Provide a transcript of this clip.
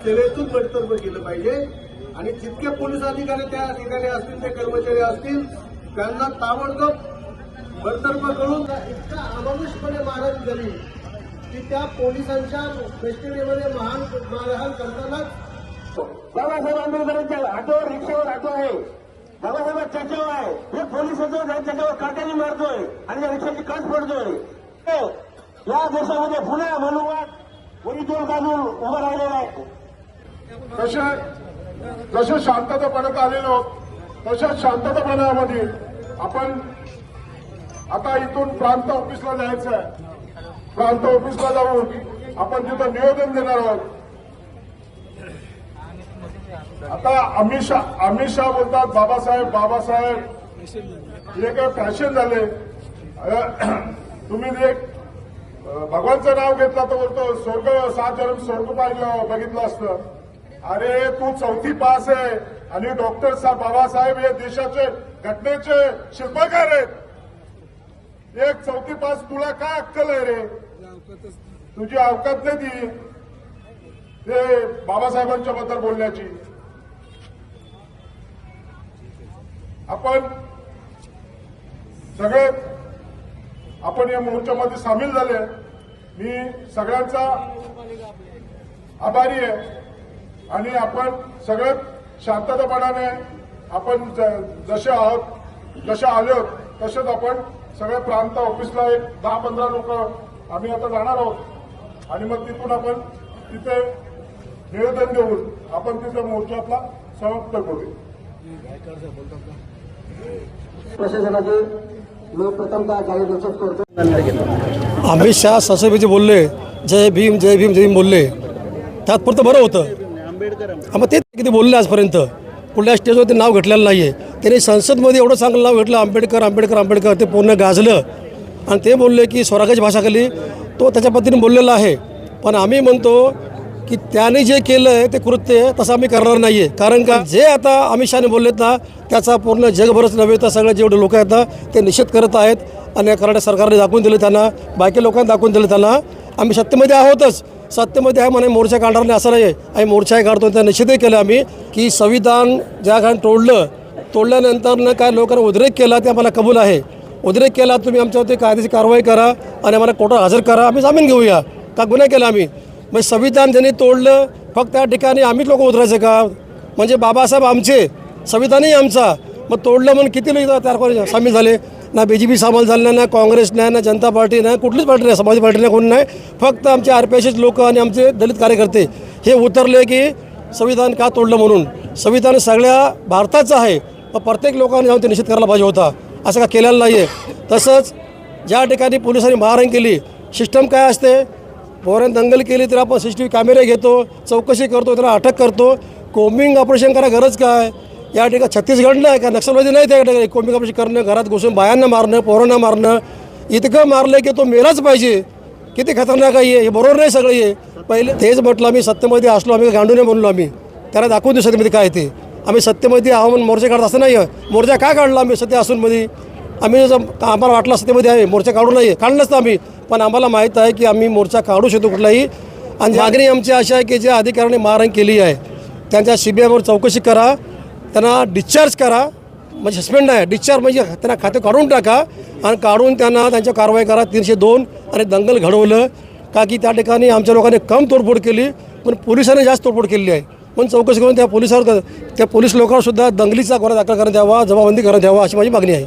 सेवेतून बडतर्फ केलं पाहिजे आणि जितके पोलीस अधिकारी त्या ठिकाणी असतील, ते कर्मचारी असतील, त्यांना ताबडतोब बडतर्फ करून इतका अमानुषपणे मारहाण झाली की त्या पोलिसांच्या कस्टडीमध्ये मारहाण करतानाच बाबासाहेब आंबेडकरांच्या ऑटो रिक्षावर ऑटो आहे, बाबासाहेब चर्चावर आहे, हे पोलिसांचं त्याच्यावर काट्याने मारतोय आणि त्या रिक्षाची काच फोडतोय. या देशामध्ये पुन्हा मनुवाद वैद्य कानून उभं राहिलेला आहे. जसे शांततापणात आलेलो तशा शांततापणामध्ये आपण आता इथून प्रांत ऑफिसला जायचं आहे. प्रांत ऑफिसला जाऊन आपण तिथं निवेदन देणार आहोत. आता अमित शाह बोलतात बाबासाहेब हे काय फॅशन झाले. तुम्ही एक भगवानचं नाव घेतलं तर बोलतो स्वर्ग 7 जन्म स्वर्ग पाहिलं बघितलं असतं. अरे तू 4थी पास आहे आणि डॉक्टर बाबासाहेब हे देशाचे घटनेचे शिल्पकार आहेत. एक 4थी पास तुला काय अक्कल आहे रे? तुझी अवकात नाही ती ते बाबासाहेबांच्या बद्दल बोलण्याची. आपण सगळे आपण या मोर्चामध्ये सामील झाले. मी सगळ्यांचा आभारी आहे आणि आपण सगळे शांततापणाने आपण जसे आलो तसेच आपण सगळ्या प्रांत ऑफिसला एक 10-15 लोक आम्ही आता जाणार आहोत आणि मग तिथून आपण तिथे निवेदन देऊन आपण तिथे मोर्चा आपला समाप्त करू. प्रशासनाचे मी प्रथमतः जाहीर करतो. अमित शाह संसदेमध्ये बोलले जय भीम जय भीम जय भीम बोलले, तात्पुरतं बरं होतं. मग ते किती बोलले आजपर्यंत कुठल्या स्टेजवर ते नाव घेतलेलं नाही आहे. त्यांनी संसदमध्ये एवढं चांगलं नाव घेतलं आंबेडकर आंबेडकर आंबेडकर, ते पूर्ण गाजलं आणि ते बोलले की स्वराज्य भाषाखाली तो त्याच्या पद्धतीने बोललेला आहे. पण आम्ही म्हणतो की त्याने जे केलं आहे ते कृत्य तसं आम्ही करणार नाही आहे. कारण का जे आता अमित शहाने बोललेत ना त्याचा पूर्ण जगभरच नव्हे तर सगळे जेवढे लोक आहेत ना ते निषेध करत आहेत. आणि कर्नाटक सरकारने दाखवून दिलं त्यांना, बाकी लोकांना दाखवून दिलं त्यांना आम्ही सत्तेमध्ये आहोतच, सत्तेमध्ये आहे म्हणे मोर्चा काढणार नाही असं नाही आहे. आम्ही मोर्चाही काढतो. त्या निषेधही केलं आम्ही की संविधान ज्या कारण तोडल्यानंतर काय लोकांना उद्रेक केला ते आम्हाला कबूल आहे. उद्रेक केला तुम्ही आमच्यावरती कायदेशीर कारवाई करा आणि आम्हाला कोर्टात हजर करा, आम्ही जामीन घेऊया. का गुन्हा केला आम्ही? म्हणजे संविधान ज्यांनी तोडलं फक्त त्या ठिकाणी आम्हीच लोक उतरायचे का? म्हणजे बाबासाहेब आमचे, संविधानही आमचा, मग तोडलं म्हणून किती लोक त्यावर सामील झाले? ना BJP सामील झालं नाही, ना काँग्रेस नाही, ना जनता पार्टी नाही, कुठलीच पार्टी नाही, समाजवादी पार्टी नाही, कोण नाही. फक्त आमचे RPSचे लोक आणि आमचे दलित कार्यकर्ते हे उतरले की संविधान का तोडलं म्हणून. संविधान सगळ्या भारताचं आहे, मग प्रत्येक लोकांनी जाऊन ते निषेध करायला पाहिजे होता. असं का केलेलं नाही आहे. तसंच ज्या ठिकाणी पोलिसांनी मारहाण केली, सिस्टम काय असते, पोरांनी दंगल केली तर आपण CCTV कॅमेरे घेतो, चौकशी करतो, त्याला अटक करतो. कोम्बिंग ऑपरेशन करायला गरज काय? या ठिकाणी छत्तीसगडला आहे का नक्षलवादी नाही त्या ठिकाणी कोम्बिंग ऑपरेशन करणं, घरात घुसून बायांना मारणं, पोरांना मारणं, इतकं मारलं की तो मेलाच पाहिजे. किती खतरनाक आहे हे बरोबर नाही सगळं. हे पहिले तेच म्हटलं आम्ही सत्तेमध्ये असलो, आम्ही गांडूने बोललो, आम्ही त्याला दाखवून देऊ सत्तेमध्ये काय ते. आम्ही सत्तेमध्ये आहो म्हणून मोर्चा काढत असं नाही आहे. मोर्चा का काढला आम्ही सत्य असूनमध्ये? आम्ही आम्हाला वाटलं सत्तेमध्ये आहे मोर्चा काढू नाही, काढलं नसतं आम्ही. पण आम्हाला माहीत आहे की आम्ही मोर्चा काढू शकतो कुठलाही. आणि मागणी आमची अशी आहे की ज्या अधिकाऱ्यांनी मारहाण केली आहे त्यांच्या CBIवर चौकशी करा, त्यांना डिस्चार्ज करा. म्हणजे सस्पेंड आहे, डिस्चार्ज म्हणजे त्यांना खाते काढून टाका आणि काढून त्यांना त्यांच्या कारवाई करा. 302 आणि दंगल घडवलं का की त्या ठिकाणी आमच्या लोकांनी कम तोडफोड केली पण पोलिसांनी जास्त तोडफोड केली आहे. पण चौकशी करून त्या पोलिसांवर त्या पोलीस लोकांना सुद्धा दंगलीचा गुन्हा दाखल करण्यात यावा, जमाबंदी करण्यात यावा अशी माझी मागणी आहे.